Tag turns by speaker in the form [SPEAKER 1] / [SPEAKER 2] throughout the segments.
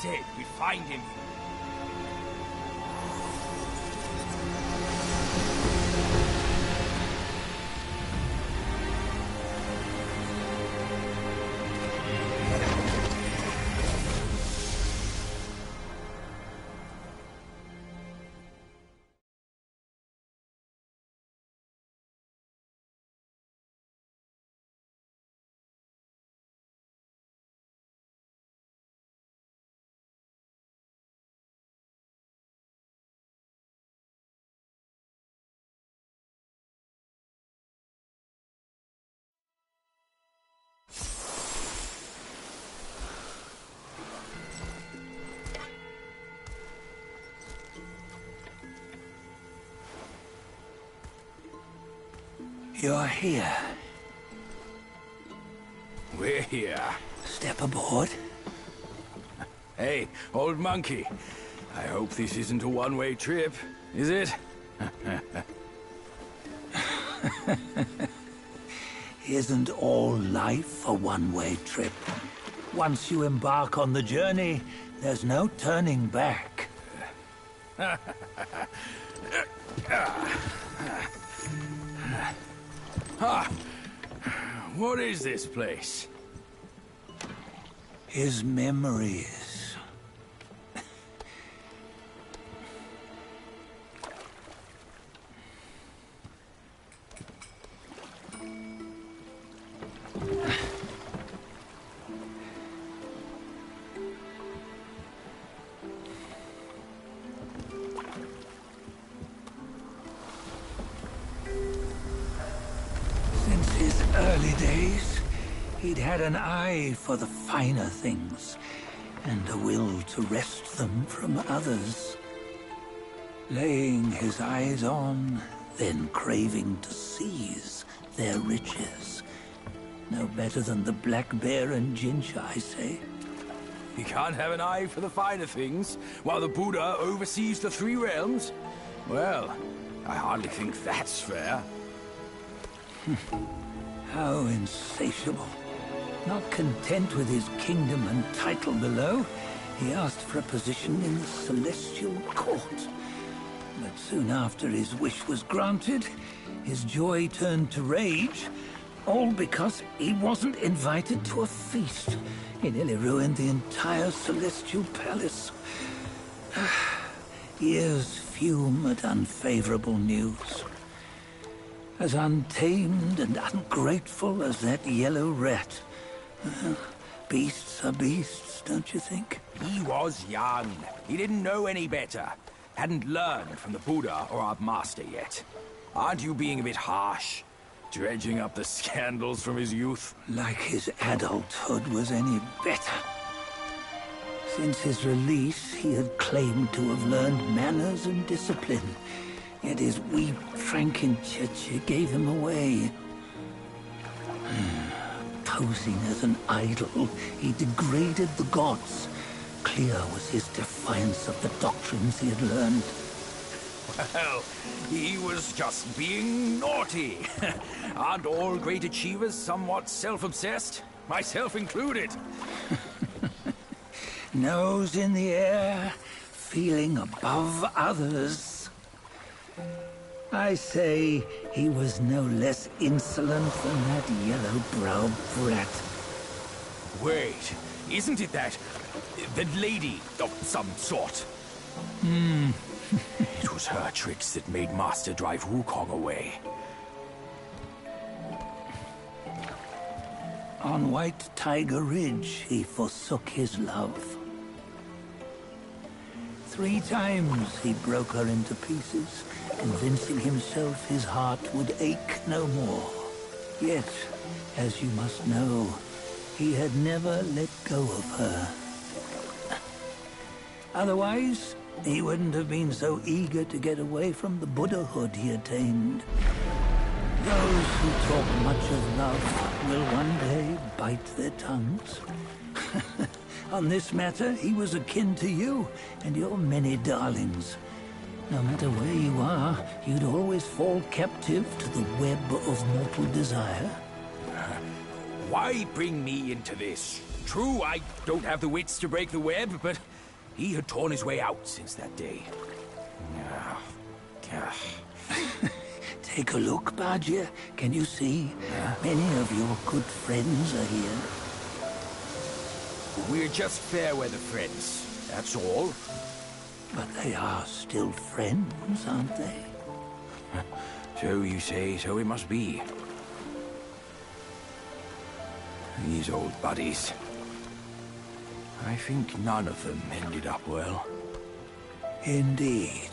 [SPEAKER 1] said we'd find him.
[SPEAKER 2] You're here.
[SPEAKER 1] We're here.
[SPEAKER 2] Step aboard.
[SPEAKER 1] Hey, old monkey. I hope this isn't a one-way trip, is it?
[SPEAKER 2] Isn't all life a one-way trip? Once you embark on the journey, there's no turning back.
[SPEAKER 1] What is this place?
[SPEAKER 2] His memories. Since his early days, he'd had an eye for the finer things, and a will to wrest them from others. Laying his eyes on, then craving to seize their riches. No better than the black bear and ginger, I say.
[SPEAKER 1] You can't have an eye for the finer things, while the Buddha oversees the three realms? Well, I hardly think that's fair.
[SPEAKER 2] How insatiable. Not content with his kingdom and title below, he asked for a position in the celestial court. But soon after his wish was granted, his joy turned to rage, all because he wasn't invited to a feast. He nearly ruined the entire celestial palace. Ears fume at unfavorable news. As untamed and ungrateful as that yellow rat. Beasts are beasts, don't you think?
[SPEAKER 1] He was young. He didn't know any better. Hadn't learned from the Buddha or our master yet. Aren't you being a bit harsh? Dredging up the scandals from his youth?
[SPEAKER 2] Like his adulthood was any better. Since his release, he had claimed to have learned manners and discipline. Yet his weak Frankenchurch gave him away. Posing as an idol, he degraded the gods. Clear was his defiance of the doctrines he had learned.
[SPEAKER 1] Well, he was just being naughty. Aren't all great achievers somewhat self-obsessed? Myself included.
[SPEAKER 2] Nose in the air, feeling above others. I say he was no less insolent than that yellow-browed brat.
[SPEAKER 1] Wait, isn't it that lady of some sort? It was her tricks that made Master drive Wukong away.
[SPEAKER 2] On White Tiger Ridge, he forsook his love. 3 times he broke her into pieces, convincing himself his heart would ache no more. Yet, as you must know, he had never let go of her. Otherwise, he wouldn't have been so eager to get away from the Buddhahood he attained. Those who talk much of love will one day bite their tongues. On this matter, he was akin to you and your many darlings. No matter where you are, you'd always fall captive to the web of mortal desire.
[SPEAKER 1] Why bring me into this? True, I don't have the wits to break the web, but He had torn his way out since that day.
[SPEAKER 2] Take a look, Badger. Can you see? Many of your good friends are here.
[SPEAKER 1] We're just fair weather friends, that's all.
[SPEAKER 2] But they are still friends, aren't they?
[SPEAKER 1] So you say, so it must be. These old buddies. I think none of them ended up well.
[SPEAKER 2] Indeed.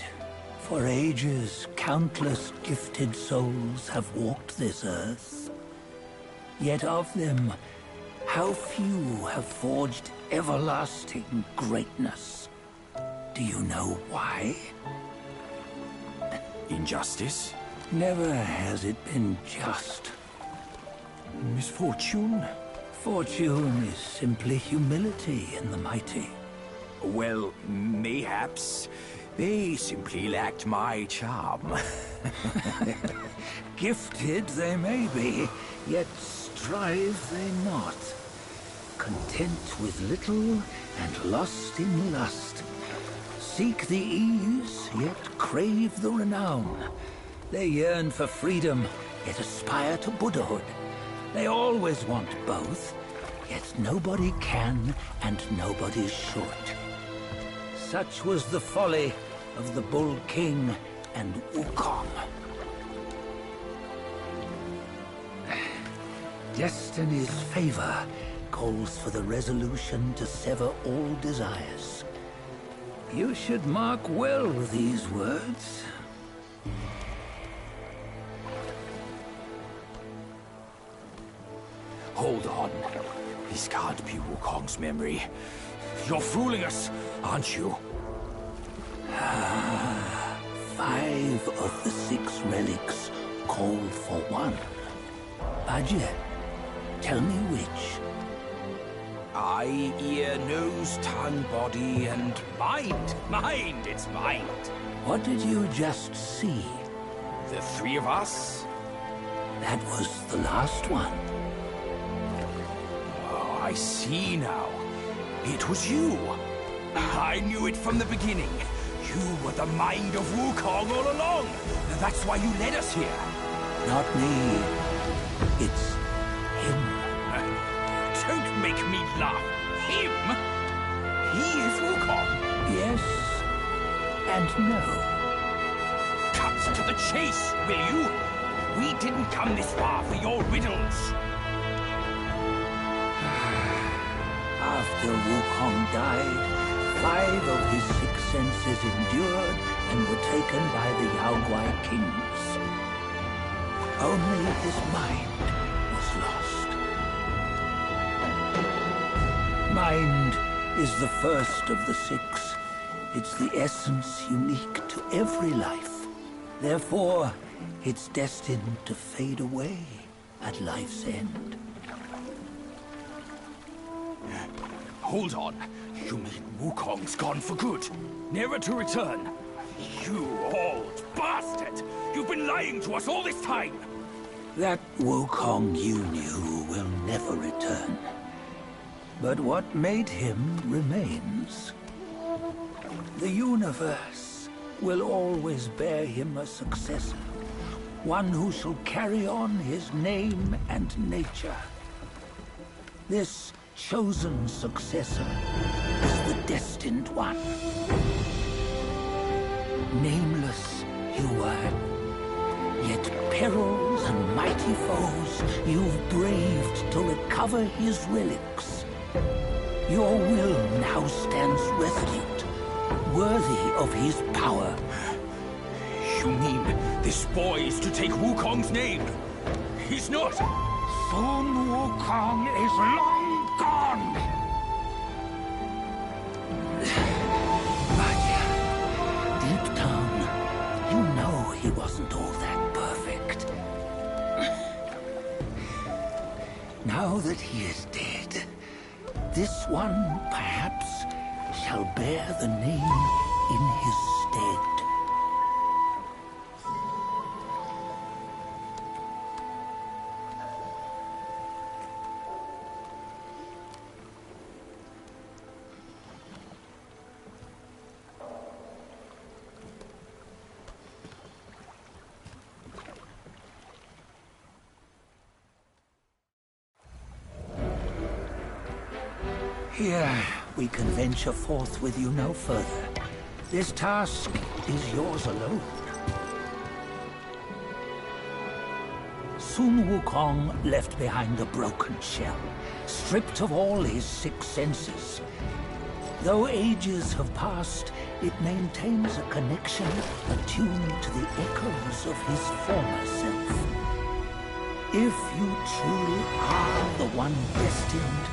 [SPEAKER 2] For ages, countless gifted souls have walked this earth. Yet of them, how few have forged everlasting greatness? Do you know why?
[SPEAKER 1] Injustice?
[SPEAKER 2] Never has it been just.
[SPEAKER 1] Misfortune?
[SPEAKER 2] Fortune is simply humility in the mighty.
[SPEAKER 1] Well, mayhaps. They simply lacked my charm.
[SPEAKER 2] Gifted they may be, yet strive they not. Content with little and lost in lust. Seek the ease, yet crave the renown. They yearn for freedom, yet aspire to Buddhahood. They always want both, yet nobody can and nobody should. Such was the folly of the Bull King and Wukong. Destiny's favor calls for the resolution to sever all desires. You should mark well these words.
[SPEAKER 1] Hold on. This can't be Wukong's memory. You're fooling us, aren't you?
[SPEAKER 2] 5 of the 6 relics call for one. Badger, tell me which.
[SPEAKER 1] Eye, ear, nose, tongue, body, and mind. Mind, it's mind.
[SPEAKER 2] What did you just see?
[SPEAKER 1] The 3 of us?
[SPEAKER 2] That was the last one.
[SPEAKER 1] Oh, I see now. It was you. I knew it from the beginning. You were the mind of Wukong all along. That's why you led us here.
[SPEAKER 2] Not me. It's him.
[SPEAKER 1] Don't make me laugh. Him? He is Wukong.
[SPEAKER 2] Yes and no.
[SPEAKER 1] Cut to the chase, will you? We didn't come this far for your riddles.
[SPEAKER 2] After Wukong died, 5 of his 6 senses endured and were taken by the Yaoguai kings. Only his mind was lost. Mind is the first of the 6. It's the essence unique to every life. Therefore, it's destined to fade away at life's end.
[SPEAKER 1] Hold on. You mean Wukong's gone for good? Never to return? You old bastard! You've been lying to us all this time!
[SPEAKER 2] That Wukong you knew will never return. But what made him remains. The universe will always bear him a successor. One who shall carry on his name and nature. This chosen successor is the destined one. Nameless you were, yet perils and mighty foes you've braved to recover his relics. Your will now stands resolute, worthy of his power.
[SPEAKER 1] You mean this boy is to take Wukong's name? He's not!
[SPEAKER 2] Sun Wukong is long gone! Raja, deep down, you know he wasn't all that perfect. Now that he is dead, this one, perhaps, shall bear the name in his stead. Here, we can venture forth with you no further. This task is yours alone. Soon Wukong left behind a broken shell, stripped of all his 6 senses. Though ages have passed, it maintains a connection attuned to the echoes of his former self. If you truly are the one destined,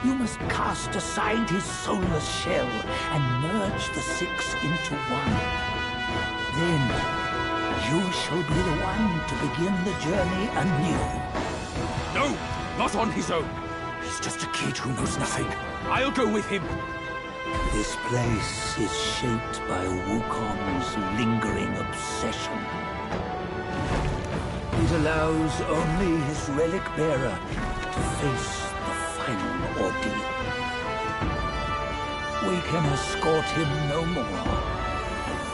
[SPEAKER 2] you must cast aside his soulless shell and merge the 6 into one. Then, you shall be the one to begin the journey anew.
[SPEAKER 1] No, not on his own. He's just a kid who knows nothing. I'll go with him.
[SPEAKER 2] This place is shaped by Wukong's lingering obsession. It allows only his relic bearer to face the final ordeal. We can escort him no more.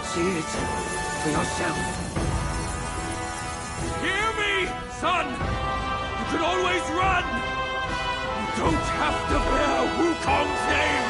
[SPEAKER 2] See it for yourself.
[SPEAKER 1] Hear me, son! You can always run! You don't have to bear Wukong's name!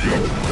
[SPEAKER 2] Yeah.